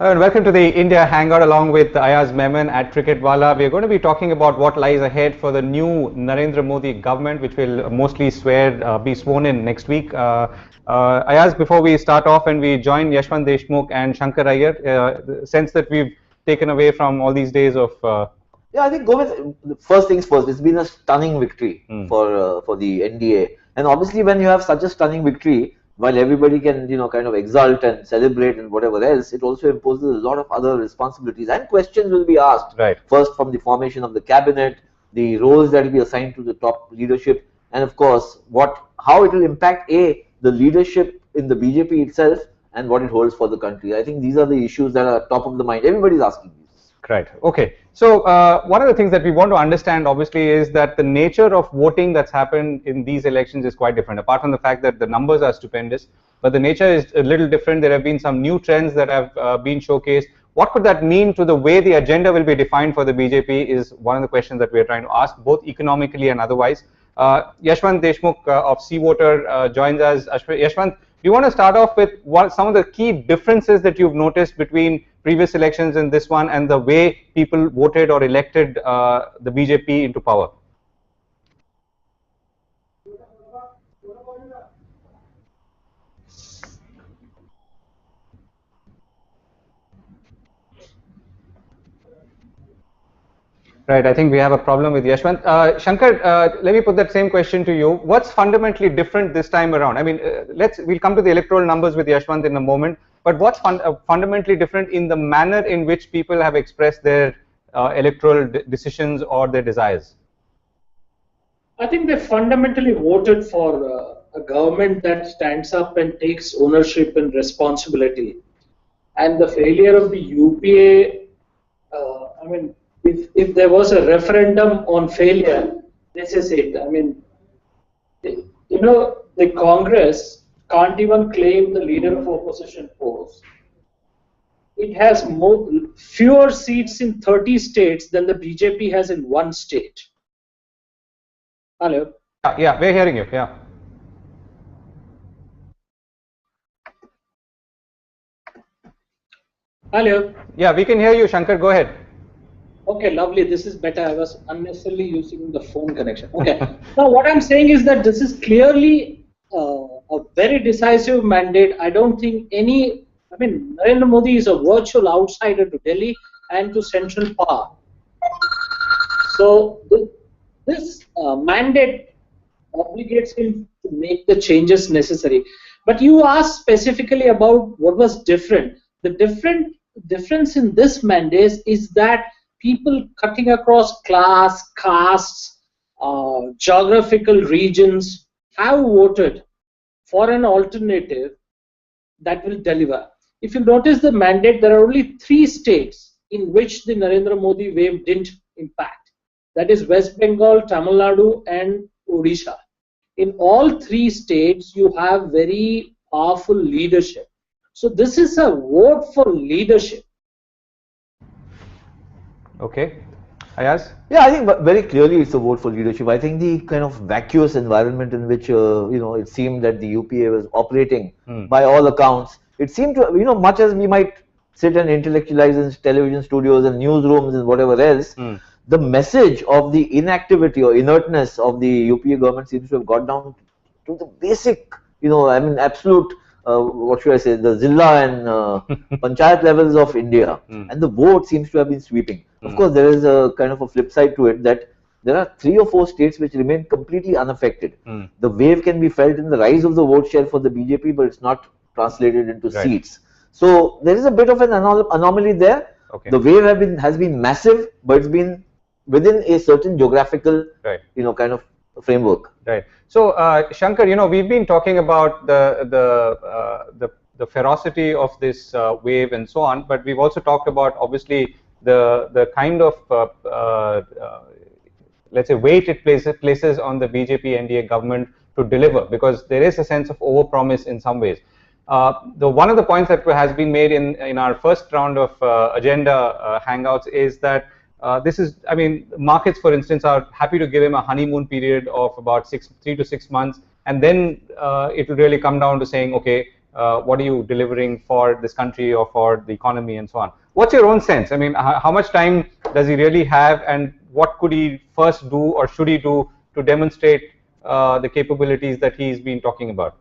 And welcome to the India Hangout along with Ayaz Memon at Cricketwala. We are going to be talking about what lies ahead for the new Narendra Modi government, which will mostly be sworn in next week. Ayaz, before we start off and we join Yashwant Deshmukh and Shankar Iyer, the sense that we've taken away from all these days of... Yeah, I think first things first, it's been a stunning victory for the NDA. And obviously when you have such a stunning victory, while everybody can, kind of exult and celebrate and whatever else, it also imposes a lot of other responsibilities and questions will be asked. Right. First from the formation of the cabinet, the roles that will be assigned to the top leadership, and of course, how it will impact the leadership in the BJP itself and what it holds for the country. I think these are the issues that are top of the mind. Everybody's asking these. Right. Okay. So one of the things that we want to understand obviously is that the nature of voting that's happened in these elections is quite different. Apart from the fact that the numbers are stupendous, but the nature is a little different. There have been some new trends that have been showcased. What could that mean to the way the agenda will be defined for the BJP is one of the questions that we are trying to ask, both economically and otherwise. Yashwant Deshmukh of C-Voter joins us. Yashwant, do you want to start off with some of the key differences that you've noticed between previous elections and this one and the way people voted or elected the BJP into power? Right, I think we have a problem with Yashwant. Shankar, let me put that same question to you. What's fundamentally different this time around? I mean, we'll come to the electoral numbers with Yashwant in a moment, but what's fundamentally different in the manner in which people have expressed their electoral decisions or their desires? I think they fundamentally voted for a government that stands up and takes ownership and responsibility. And the failure of the UPA, I mean, if there was a referendum on failure, this is it. I mean, the Congress can't even claim the leader of opposition post. It has fewer seats in 30 states than the BJP has in one state. Hello? Yeah, we're hearing you, yeah. Hello? Yeah, we can hear you, Shankar, go ahead. Okay, lovely. This is better. I was unnecessarily using the phone connection. Okay. Now, what I'm saying is that this is clearly a very decisive mandate. I don't think Narendra Modi is a virtual outsider to Delhi and to central power. So, this mandate obligates him to make the changes necessary. But you asked specifically about what was different. The difference in this mandate is that people cutting across class, castes, geographical regions have voted for an alternative that will deliver. If you notice the mandate, there are only 3 states in which the Narendra Modi wave didn't impact. That is West Bengal, Tamil Nadu and Odisha. In all 3 states, you have very powerful leadership. So this is a vote for leadership. Okay. Ayaz? Yeah, I think very clearly it's a vote for leadership. I think the kind of vacuous environment in which, it seemed that the UPA was operating by all accounts, it seemed to, much as we might sit and intellectualize in television studios and newsrooms and whatever else, the message of the inactivity or inertness of the UPA government seems to have got down to the basic, absolute, what should I say, the Zilla and Panchayat levels of India. And the vote seems to have been sweeping. Of course, there is a kind of a flip side to it that there are 3 or 4 states which remain completely unaffected. The wave can be felt in the rise of the vote share for the BJP, but it's not translated into seats. So there is a bit of an anomaly there. Okay. The wave has been massive, but it's been within a certain geographical, kind of framework. Right. So Shankar, we've been talking about the ferocity of this wave and so on, but we've also talked about obviously the kind of let's say weight it places on the BJP NDA government to deliver, because there is a sense of overpromise in some ways. One of the points that has been made in our first round of agenda hangouts is that markets, for instance, are happy to give him a honeymoon period of about 3 to 6 months, and then it will really come down to saying, okay, what are you delivering for this country or for the economy and so on. What's your own sense? I mean, how much time does he really have, and what could he first do or should he do to demonstrate the capabilities that he's been talking about?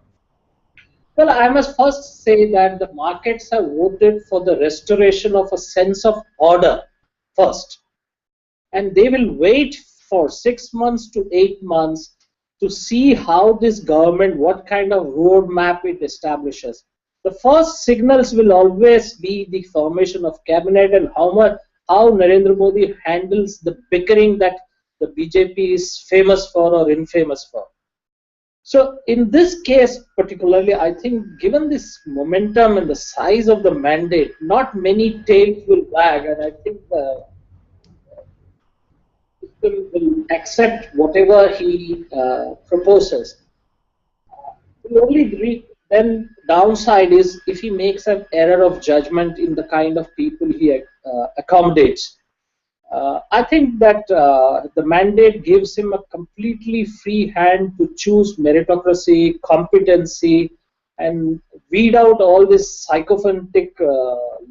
Well, I must first say that the markets have voted for the restoration of a sense of order first. And they will wait for 6 months to 8 months to see how this government, what kind of roadmap it establishes. The first signals will always be the formation of cabinet and how Narendra Modi handles the bickering that the BJP is famous for or infamous for. So in this case particularly, I think given this momentum and the size of the mandate, not many tails will wag, and I think the people will accept whatever he proposes. The only then downside is if he makes an error of judgment in the kind of people he accommodates. I think that the mandate gives him a completely free hand to choose meritocracy, competency, and weed out all these sycophantic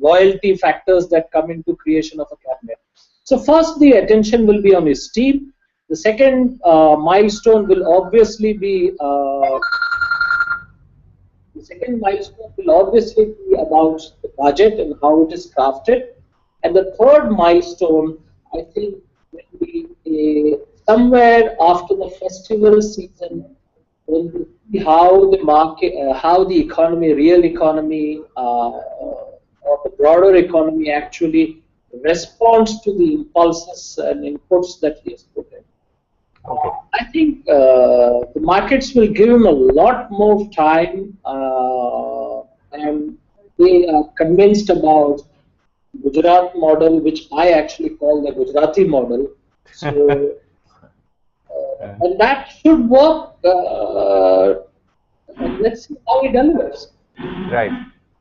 loyalty factors that come into creation of a cabinet. So first, the attention will be on his team. The second milestone will obviously be about the budget and how it is crafted. And the third milestone, I think, will be somewhere after the festival season. Will be how the market, how the economy, real economy, or the broader economy actually responds to the impulses and inputs that he has put in. Okay. I think the markets will give him a lot more time, and they are convinced about Gujarat model, which I actually call the Gujarati model. So, and that should work. And let's see how he delivers. Right.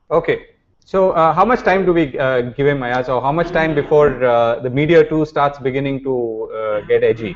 Okay. So how much time do we give him, Ayaz, or how much time before the media too starts beginning to get edgy?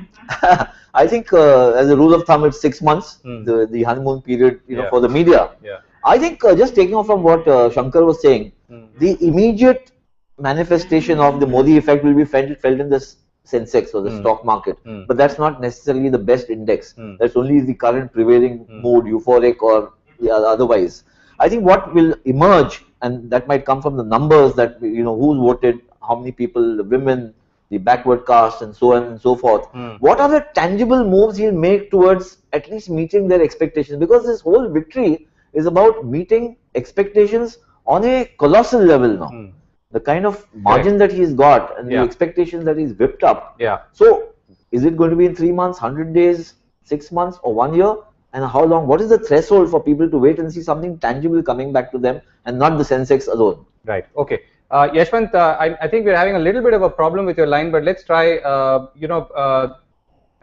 I think as a rule of thumb, it's 6 months, the honeymoon period, for the media. Yeah. I think just taking off from what Shankar was saying, the immediate manifestation of the Modi effect will be felt in the Sensex or the stock market, but that's not necessarily the best index. That's only the current prevailing mood, euphoric or otherwise. I think what will emerge, and that might come from the numbers that who's voted, how many people, the women, the backward caste, and so on and so forth. What are the tangible moves he'll make towards at least meeting their expectations? Because this whole victory is about meeting expectations on a colossal level now. The kind of margin that he's got and the expectations that he's whipped up. So, is it going to be in 3 months, 100 days, 6 months, or 1 year? And how long? What is the threshold for people to wait and see something tangible coming back to them, and not the Sensex alone? Right. Okay. Yashwant, I think we're having a little bit of a problem with your line, but let's try.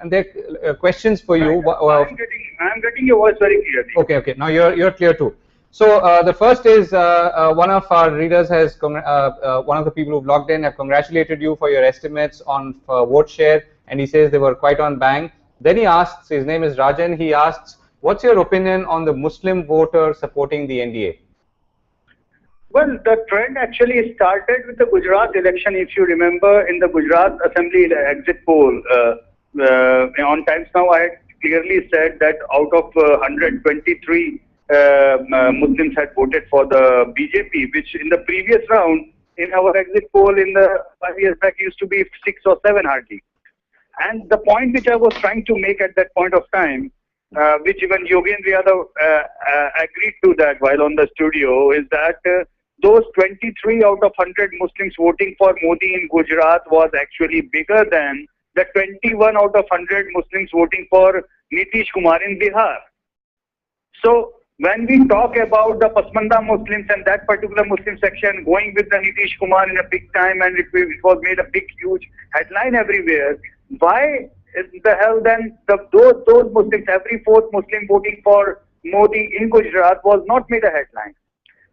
And there are questions for you. I'm getting your voice very clearly. Okay. Okay. Now you're clear too. So the first is one of our readers has one of the people who've logged in have congratulated you for your estimates on vote share, and he says they were quite on bang. Then he asks, his name is Rajan, he asks, what's your opinion on the Muslim voter supporting the NDA? Well, the trend actually started with the Gujarat election. If you remember, in the Gujarat Assembly exit poll, on Times Now, I had clearly said that out of 123 Muslims had voted for the BJP, which in the previous round, in our exit poll in the 5 years back, used to be 6 or 7 hardly. And the point which I was trying to make at that point of time, which even Yogendra Yadav agreed to that while on the studio, is that those 23 out of 100 Muslims voting for Modi in Gujarat was actually bigger than the 21 out of 100 Muslims voting for Nitish Kumar in Bihar. So when we talk about the Pasmanda Muslims and that particular Muslim section going with the Nitish Kumar in a big time, and it was made a big, huge headline everywhere, why the hell then those Muslims, every fourth Muslim voting for Modi in Gujarat was not made a headline?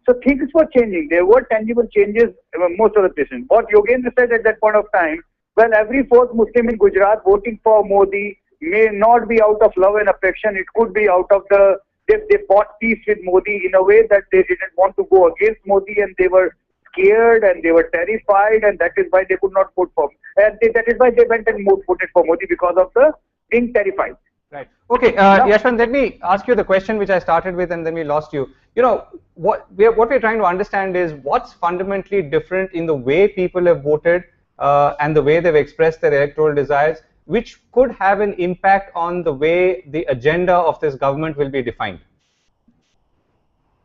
So things were changing. There were tangible changes most of the places. What Yogendra said at that point of time, well, every fourth Muslim in Gujarat voting for Modi may not be out of love and affection. It could be out of the they bought peace with Modi in a way that they didn't want to go against Modi, and they were scared and they were terrified, and that is why they could not vote for him. And that is why they went and voted for Modi, because of the being terrified. Right. Okay, Yashwant, let me ask you the question which I started with and then we lost you. You know, what we're trying to understand is what's fundamentally different in the way people have voted and the way they've expressed their electoral desires, which could have an impact on the way the agenda of this government will be defined.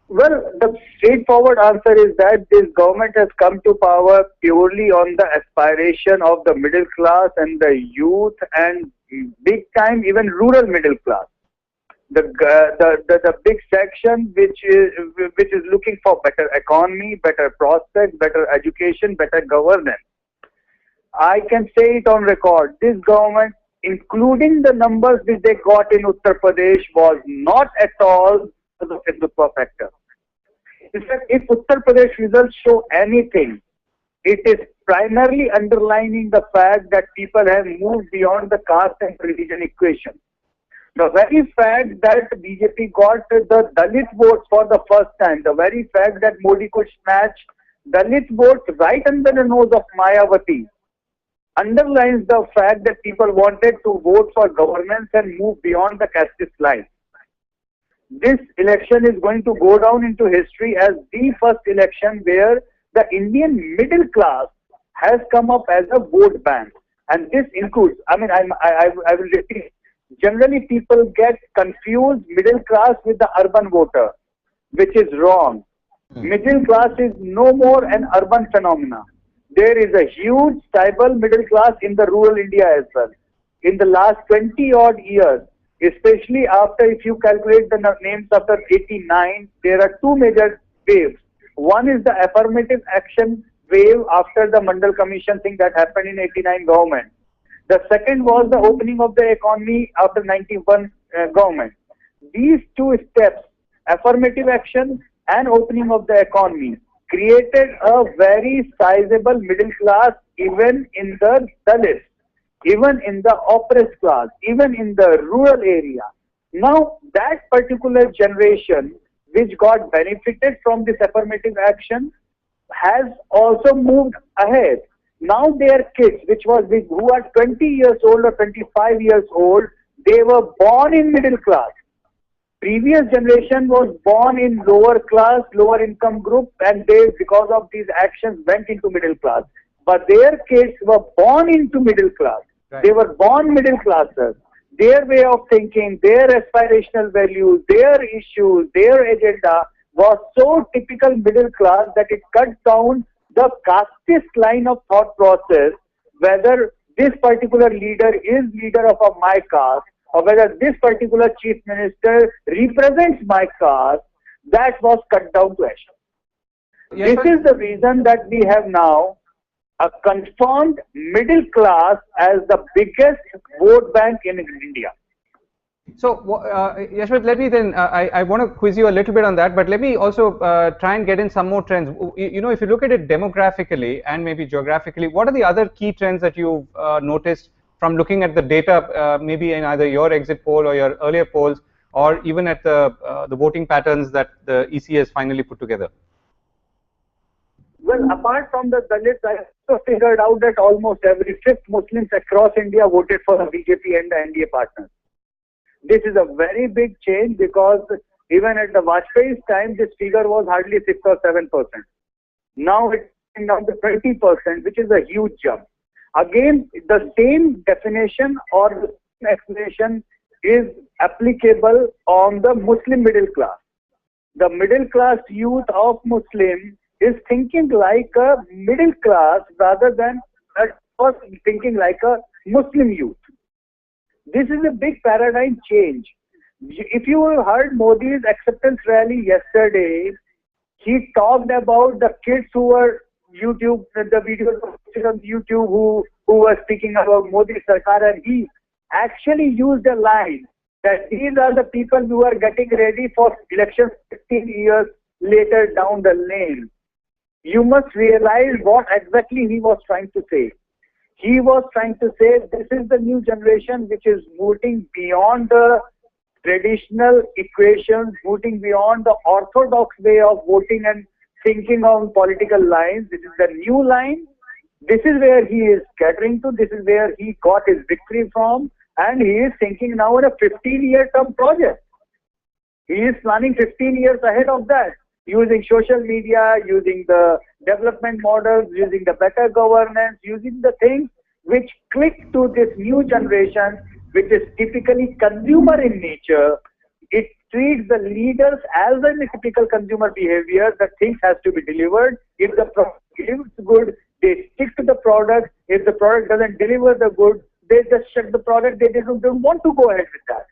Well, the straightforward answer is that this government has come to power purely on the aspiration of the middle class and the youth and big time even rural middle class. The big section which is looking for better economy, better prospects, better education, better governance. I can say it on record, this government, including the numbers which they got in Uttar Pradesh, was not at all the Hindutva factor. In fact, if Uttar Pradesh results show anything, it is primarily underlining the fact that people have moved beyond the caste and religion equation. The very fact that BJP got the Dalit votes for the first time, the very fact that Modi could snatch Dalit votes right under the nose of Mayawati, underlines the fact that people wanted to vote for governance and move beyond the casteist line. This election is going to go down into history as the first election where the Indian middle class has come up as a vote bank. And this includes, I will repeat, generally people get confused middle class with the urban voter, which is wrong. Middle class is no more an urban phenomena. There is a huge stable middle class in the rural India as well. In the last 20 odd years, especially after, if you calculate the names after 89, there are two major waves. One is the affirmative action wave after the Mandal Commission thing that happened in 89 government. The second was the opening of the economy after 91 government. These two steps, affirmative action and opening of the economy, created a very sizable middle class even in the Dalits, even in the oppressed class, even in the rural area. Now that particular generation which got benefited from this affirmative action has also moved ahead. Now their kids, who are 20 years old or 25 years old, they were born in middle class. Previous generation was born in lower class, lower income group, and they, because of these actions, went into middle class. But their kids were born into middle class. Right. They were born middle classers. Their way of thinking, their aspirational values, their issues, their agenda was so typical middle class that it cut down the casteist line of thought process, whether this particular leader is leader of my caste or whether this particular chief minister represents my caste, that was cut down to action. Yes, this is the reason that we have now a confirmed middle class as the biggest vote bank in India. So, Yashwant, let me then, I want to quiz you a little bit on that, but let me also try and get in some more trends. You know, if you look at it demographically and maybe geographically, what are the other key trends that you've noticed from looking at the data, maybe in either your exit poll or your earlier polls, or even at the voting patterns that the EC has finally put together? Well, apart from the Dalits, I also figured out that almost every fifth Muslims across India voted for the BJP and the NDA partners. This is a very big change because even at the Vajpayee's time, this figure was hardly 6 or 7%. Now it's down to 20%, which is a huge jump. Again, the same definition or the same explanation is applicable on the Muslim middle class. The middle class youth of Muslim is thinking like a middle class rather than thinking like a Muslim youth. This is a big paradigm change. If you heard Modi's acceptance rally yesterday, he talked about the kids who were the videos on YouTube who were speaking about Modi Sarkar, and he actually used a line that these are the people who are getting ready for elections 15 years later down the lane. You must realize what exactly he was trying to say. He was trying to say this is the new generation which is moving beyond the traditional equations, moving beyond the orthodox way of voting and thinking on political lines. This is the new line. This is where he is catering to. This is where he got his victory from. And he is thinking now in a 15-year term project. He is planning 15 years ahead of that, using social media, using the development models, using the better governance, using the things which click to this new generation, which is typically consumer in nature. It treats the leaders as a typical consumer behavior, that things has to be delivered. If the product is good, they stick to the product. If the product doesn't deliver the good, they just shut the product. They don't want to go ahead with that.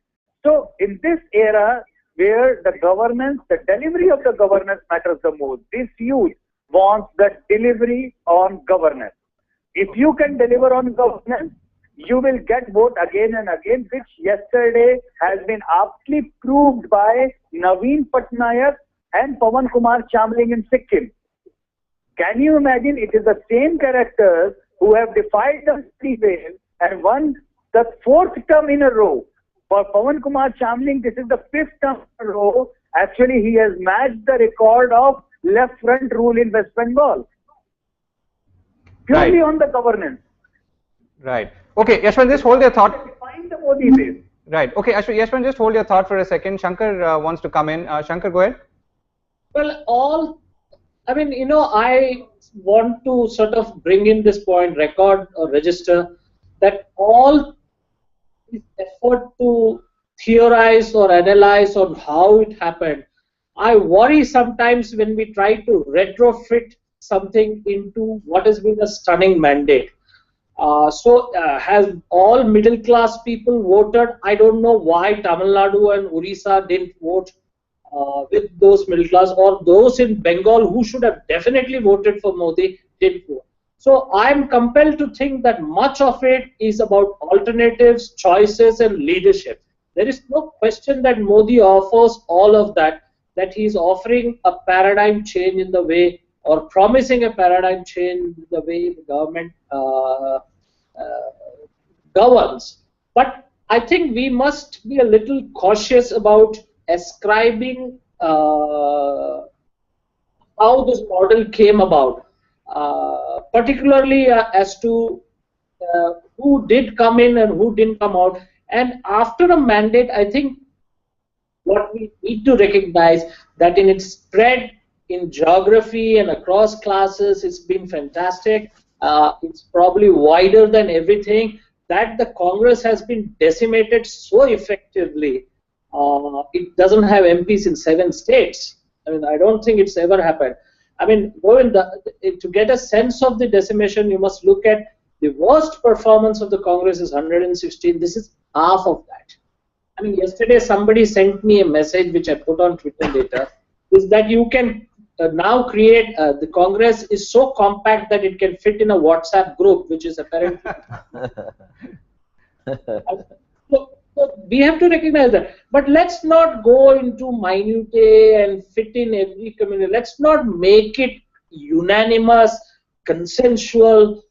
So in this era, where the governance, the delivery of the governance matters the most, this youth wants the delivery on governance. If you can deliver on governance, you will get vote again and again, which yesterday has been aptly proved by Naveen Patnaik and Pawan Kumar Chamling in Sikkim. Can you imagine? It is the same characters who have defied the free will and won the 4th term in a row. For Pawan Kumar Chamling, this is the 5th term in a row. Actually, he has matched the record of left front rule in West Bengal. Purely on the governance. Right. Okay, Yashwant, just hold your thought. Define the Modi way. Right. Okay, Yashwant, just hold your thought for a second. Shankar wants to come in. Shankar, go ahead. Well, I want to sort of bring in this point, record or register, that all this effort to theorize or analyze on how it happened, I worry sometimes when we try to retrofit something into what has been a stunning mandate. Has all middle class people voted? I don't know why Tamil Nadu and Orissa didn't vote with those middle class, or those in Bengal who should have definitely voted for Modi didn't vote. So I'm compelled to think that much of it is about alternatives, choices, and leadership. There is no question that Modi offers all of that, that he's offering a paradigm change in the way, or promising a paradigm change in the way the government governs. But I think we must be a little cautious about ascribing how this model came about. Particularly as to who did come in and who didn't come out. And after a mandate, I think what we need to recognize that in its spread in geography and across classes, it's been fantastic. It's probably wider than everything. That the Congress has been decimated so effectively. It doesn't have MPs in 7 states. I mean, I don't think it's ever happened. I mean, to get a sense of the decimation, you must look at the worst performance of the Congress is 116. This is half of that. I mean, yesterday somebody sent me a message which I put on Twitter later, is that you can now create, the Congress is so compact that it can fit in a WhatsApp group, which is apparently... So we have to recognize that. But let's not go into minutiae and fit in every community. Let's not make it unanimous, consensual,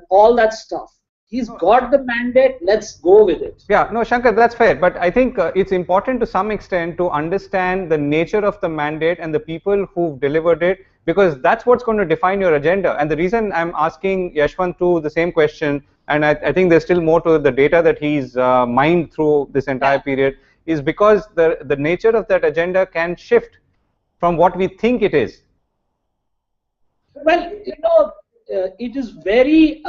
all that stuff. He's got the mandate, let's go with it. Yeah, no, Shankar, that's fair. But I think it's important to some extent to understand the nature of the mandate and the people who've delivered it, because that's what's going to define your agenda. And the reason I'm asking Yashwant too the same question, and I think there's still more to the data that he's mined through this entire period, is because the nature of that agenda can shift from what we think it is. Well, it is very,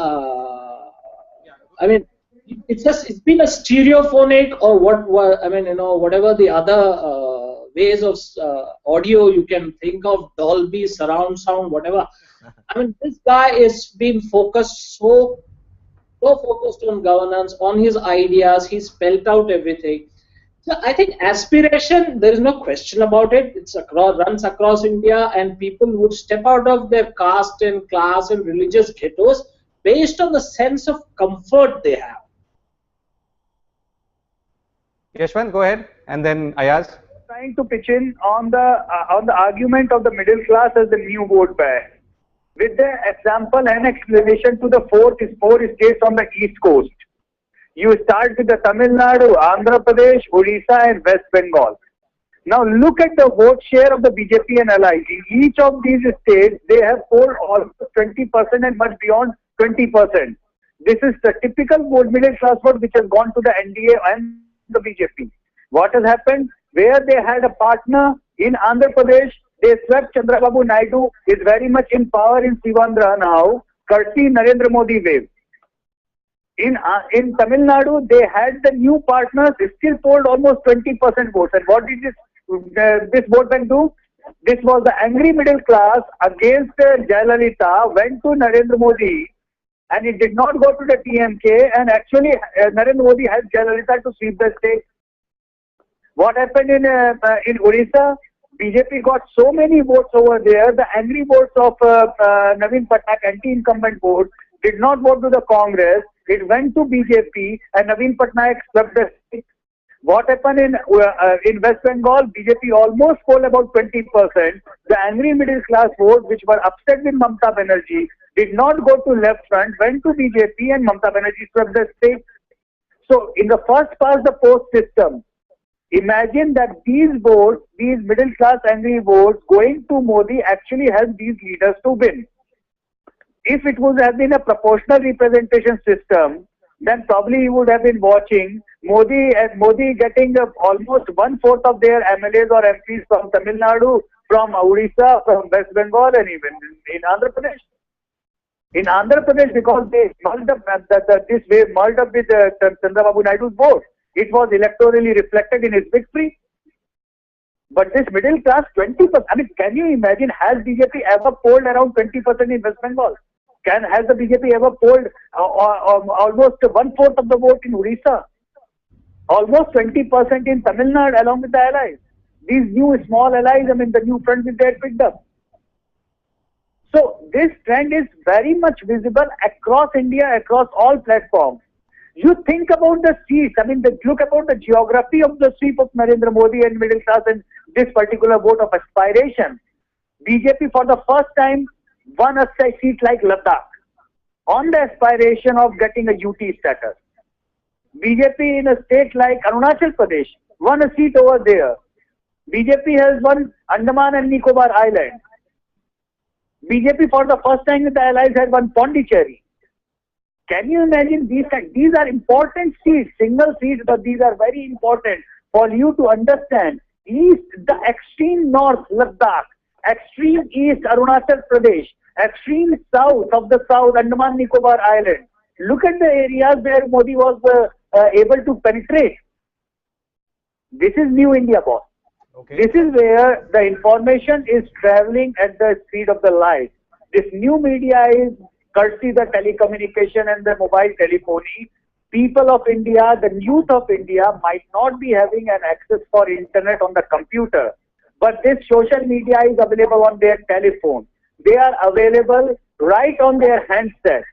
I mean, it's been a stereophonic or whatever the other ways of audio you can think of, Dolby, surround sound, whatever. I mean, this guy is being focused so focused on governance, on his ideas. He spelled out everything. So I think aspiration, there is no question about it. It's runs across India, and people would step out of their caste and class and religious ghettos based on the sense of comfort they have. Yashwant, go ahead, and then Ayaz. Trying to pitch in on the argument of the middle class as the new vote bank, with the example and explanation to the four states on the East Coast. You start with the Tamil Nadu, Andhra Pradesh, Odisha and West Bengal. Now look at the vote share of the BJP and allies. In each of these states, they have polled almost 20% and much beyond 20%. This is the typical middle class vote which has gone to the NDA and the BJP. What has happened? Where they had a partner in Andhra Pradesh, they swept. Chandrababu Naidu is very much in power in Sivandra now, courtesy Narendra Modi wave. In Tamil Nadu, they had the new partners, still polled almost 20% votes. And what did this vote bank do? This was the angry middle class against Jayalalitha, went to Narendra Modi, and it did not go to the TMK, and actually Narendra Modi helped Jayalalitha to sweep the state. What happened in Odisha? BJP got so many votes over there. The angry votes of Naveen Patnaik, anti-incumbent vote, did not vote to the Congress. It went to BJP, and Naveen Patnaik swept the state. What happened in West Bengal? BJP almost polled about 20%. The angry middle class vote, which were upset with Mamata Banerjee, did not go to left front, went to BJP, and Mamata Banerjee swept the state. So, in the first past the post system, imagine that these votes, these middle class angry votes going to Modi actually helped these leaders to win. If it would have been a proportional representation system, then probably you would have been watching Modi getting almost 1/4 of their MLAs or MPs from Tamil Nadu, from Odisha, from West Bengal, and even in Andhra Pradesh. In Andhra Pradesh, because they mulled up this wave mulled up with Chandrababu Naidu's vote, it was electorally reflected in his victory. But this middle class 20%, I mean, can you imagine, has BJP ever polled around 20% in West Bengal? Has the BJP ever polled almost 1/4 of the vote in Odisha? Almost 20% in Tamil Nadu along with the allies. These new small allies, I mean, the new front which they had picked up. So this trend is very much visible across India, across all platforms. You think about the seats, I mean, look about the geography of the sweep of Narendra Modi and middle class and this particular vote of aspiration. BJP for the first time won a seat like Ladakh on the aspiration of getting a UT status. BJP in a state like Arunachal Pradesh won a seat over there. BJP has won Andaman and Nicobar Island. BJP for the first time with the allies had won Pondicherry. Can you imagine these are important seats, single seats, but these are very important for you to understand. East, the extreme north, Ladakh, extreme east, Arunachal Pradesh, extreme south of the south, Andaman Nicobar Island. Look at the areas where Modi was able to penetrate. This is New India, boss. Okay. This is where the information is traveling at the speed of the light. This new media is courtesy the telecommunication and the mobile telephony. People of India, the youth of India might not be having an access for internet on the computer, but this social media is available on their telephone. They are available right on their handset.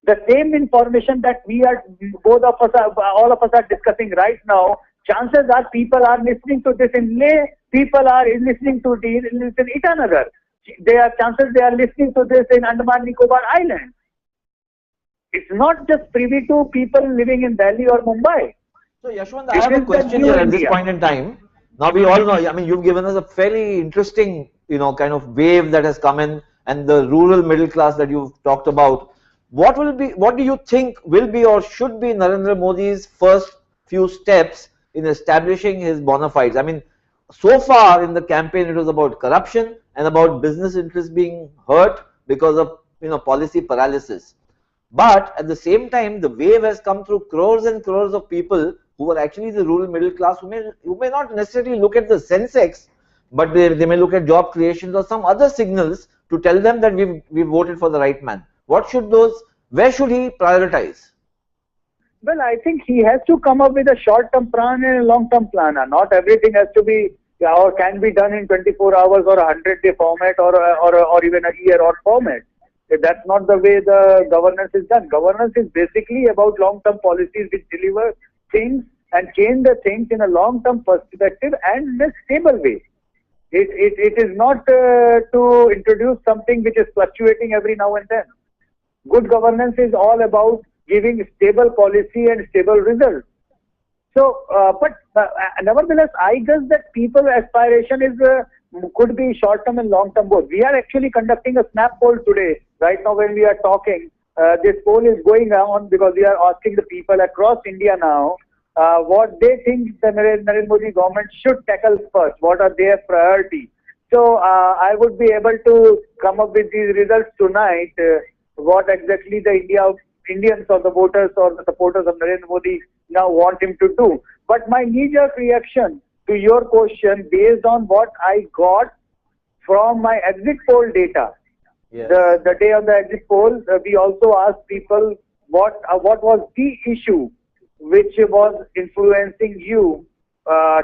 The same information that all of us are discussing right now, chances are people are listening to this in Leh, people are listening to this in Itanagar. Chances they are listening to this in Andaman Nicobar Island. It's not just privy to people living in Delhi or Mumbai. So Yashwant, I have a question here at this point in time. Now we all know, I mean, you've given us a fairly interesting, kind of wave that has come in, and the rural middle class that you've talked about. What do you think will be or should be Narendra Modi's first few steps in establishing his bona fides? I mean, so far in the campaign, it was about corruption and about business interests being hurt because of policy paralysis. But at the same time, the wave has come through crores and crores of people who are actually the rural middle class, who may not necessarily look at the Sensex, but they may look at job creations or some other signals to tell them that we've voted for the right man. Where should he prioritize? Well, I think he has to come up with a short-term plan and a long-term plan. Not everything has to be or can be done in 24 hours or a 100-day format or even a year-odd format. That's not the way the governance is done. Governance is basically about long-term policies which deliver things and change the things in a long-term perspective and in a stable way. It is not to introduce something which is fluctuating every now and then. Good governance is all about giving stable policy and stable results. So, nevertheless, I guess that people's aspiration is could be short-term and long-term both. We are actually conducting a snap poll today. Right now, when we are talking, this poll is going on because we are asking the people across India now what they think the Narendra Modi government should tackle first. What are their priorities? So, I would be able to come up with these results tonight. What exactly the Indians or the voters or the supporters of Narendra Modi now want him to do. But my knee-jerk reaction to your question, based on what I got from my exit poll data, Yes. the day of the exit poll, we also asked people what was the issue which was influencing you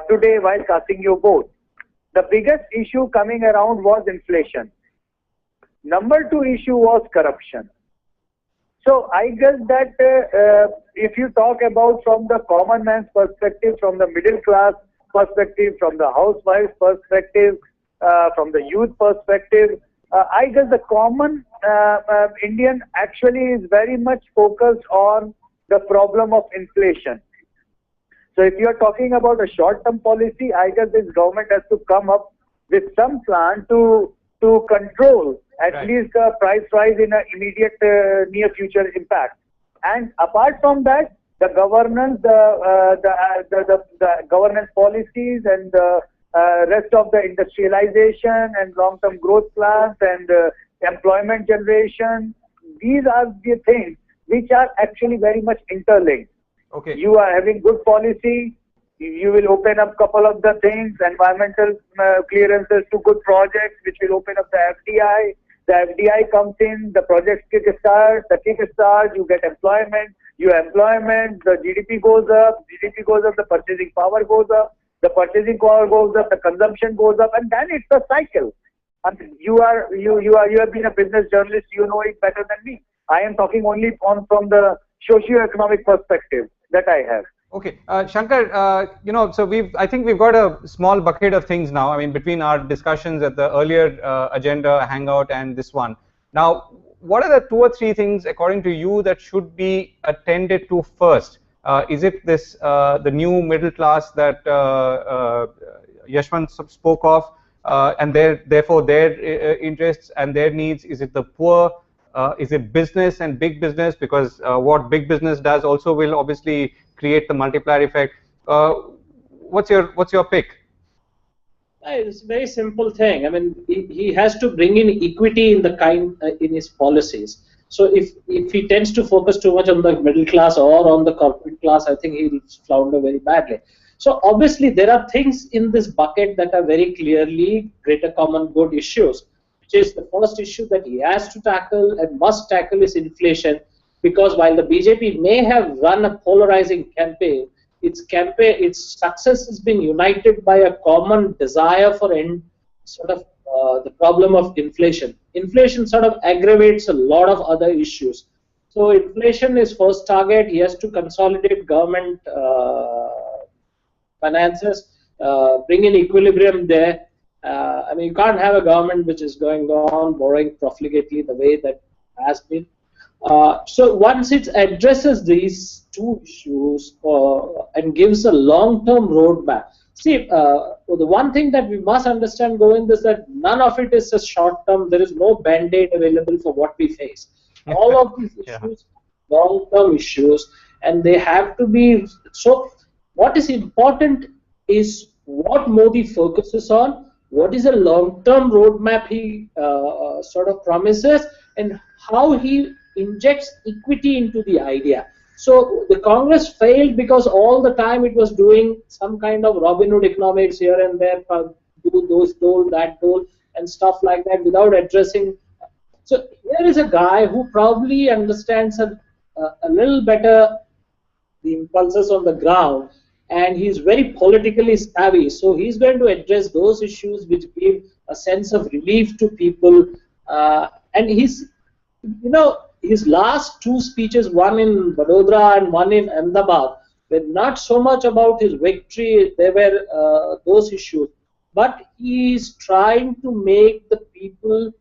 today while casting your vote. The biggest issue coming around was inflation. Number 2 issue was corruption. So I guess that if you talk about from the common man's perspective, from the middle class perspective, from the housewife's perspective, from the youth perspective, I guess the common Indian actually is very much focused on the problem of inflation. So if you are talking about a short-term policy, I guess this government has to come up with some plan to control at least the price rise in an immediate near future impact. And apart from that, the governance, the governance policies and the rest of the industrialization and long-term growth plans and employment generation, these are the things which are actually very much interlinked. Okay. You are having good policy, you will open up couple of the things, environmental clearances to good projects, which will open up the FDI. The FDI comes in, the project kickstart, you get employment, the GDP goes up, the purchasing power goes up, the consumption goes up, and then it's a cycle. And you have been a business journalist, you know it better than me. I am talking only from the socio-economic perspective that I have. Okay, Shankar, so I think we've got a small bucket of things now. I mean, between our discussions at the earlier agenda hangout and this one. Now, what are the 2 or 3 things, according to you, that should be attended to first? Is it this the new middle class that Yashwant spoke of, and therefore their interests and their needs? Is it the poor? Is it business and big business? Because what big business does also will obviously create the multiplier effect. What's your pick? It's a very simple thing. I mean, he has to bring in equity in in his policies. So if he tends to focus too much on the middle class or on the corporate class, I think he'll flounder very badly. So obviously there are things in this bucket that are very clearly greater common good issues, which is the first issue that he has to tackle and must tackle is inflation. Because while the BJP may have run a polarizing campaign, its success has been united by a common desire for the problem of inflation. Inflation sort of aggravates a lot of other issues. So inflation is first target. He has to consolidate government finances, bring in equilibrium there. I mean, you can't have a government which is going on borrowing profligately the way that has been. So once it addresses these 2 issues and gives a long-term roadmap. See, the one thing that we must understand, Govind, is that none of it is a short-term. There is no band-aid available for what we face. All of these issues, long-term issues, and they have to be. So what is important is what Modi focuses on, what is a long-term roadmap he sort of promises, and how he injects equity into the idea. So the Congress failed because all the time it was doing some kind of Robin Hood economics here and there, do those dole, that dole, and stuff like that without addressing. So here is a guy who probably understands a little better the impulses on the ground, and he's very politically savvy. So he's going to address those issues which give a sense of relief to people. And he's, his last 2 speeches, one in Vadodara and one in Ahmedabad, were not so much about his victory. They were those issues, but he is trying to make the people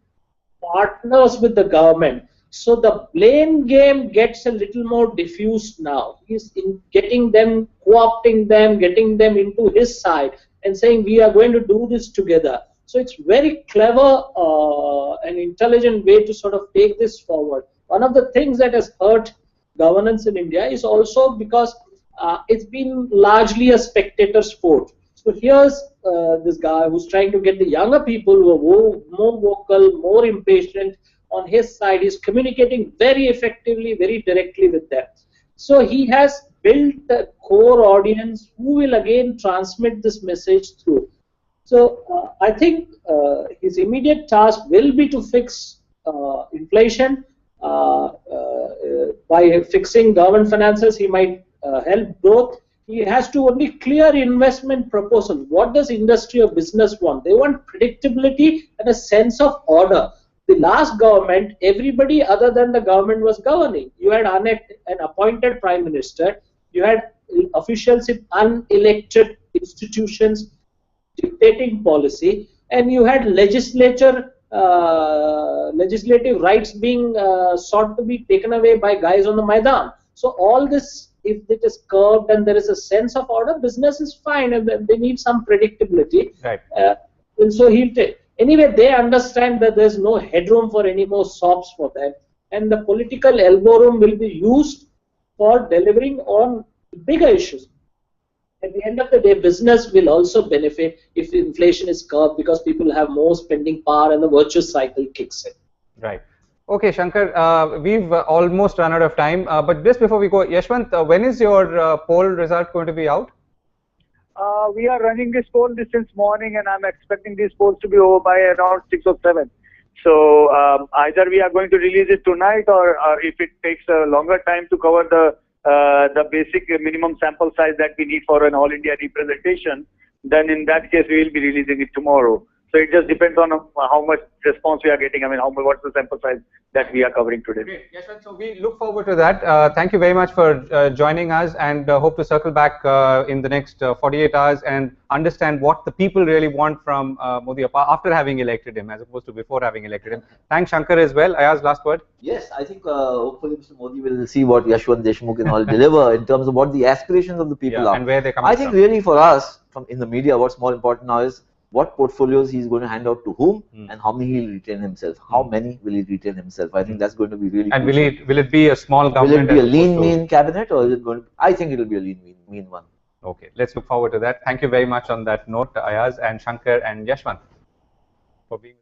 partners with the government. So the blame game gets a little more diffused now. He's getting them, co-opting them, getting them into his side and saying we are going to do this together. So it's very clever and intelligent way to sort of take this forward. One of the things that has hurt governance in India is also because it's been largely a spectator sport. So here's this guy who's trying to get the younger people who are more vocal, more impatient on his side. He's communicating very effectively, very directly with them. So he has built a core audience who will again transmit this message through. So I think his immediate task will be to fix inflation. By fixing government finances, he might help growth. He has to only clear investment proposal. What does industry or business want? They want predictability and a sense of order. The last government, everybody other than the government was governing. You had an appointed prime minister. You had officials in unelected institutions dictating policy, and you had legislative rights being sought to be taken away by guys on the Maidan. So all this, if it is curbed and there is a sense of order, business is fine, and they need some predictability. Right. And so he'll take. Anyway, they understand that there's no headroom for any more sobs for them, and the political elbow room will be used for delivering on bigger issues. At the end of the day, business will also benefit if inflation is curbed because people have more spending power and the virtuous cycle kicks in. Right. Okay, Shankar, we've almost run out of time, but just before we go, Yashwant, when is your poll result going to be out? We are running this poll since morning, and I'm expecting these polls to be over by around 6 or 7. So either we are going to release it tonight, or if it takes a longer time to cover the basic minimum sample size that we need for an all India representation, then in that case we will be releasing it tomorrow. So it just depends on how much response we are getting. I mean, what's the sample size that we are covering today. Great. Yes, so we look forward to that. Thank you very much for joining us, and hope to circle back in the next 48 hours and understand what the people really want from Modi after having elected him, as opposed to before having elected him. Thanks, Shankar, as well. Ayaz, last word. Yes, I think hopefully Mr. Modi will see what Yashwant Deshmukh and all deliver in terms of what the aspirations of the people are. And where they come I think really for us, in the media, what's more important now is what portfolios he's going to hand out to whom, and how many he'll retain himself. How many will he retain himself? I think that's going to be really. And will it be a small government? Will it be a lean, mean cabinet, or is it going to? I think it will be a lean, mean one. Okay, let's look forward to that. Thank you very much on that note, Ayaz and Shankar and Yashwant, for being.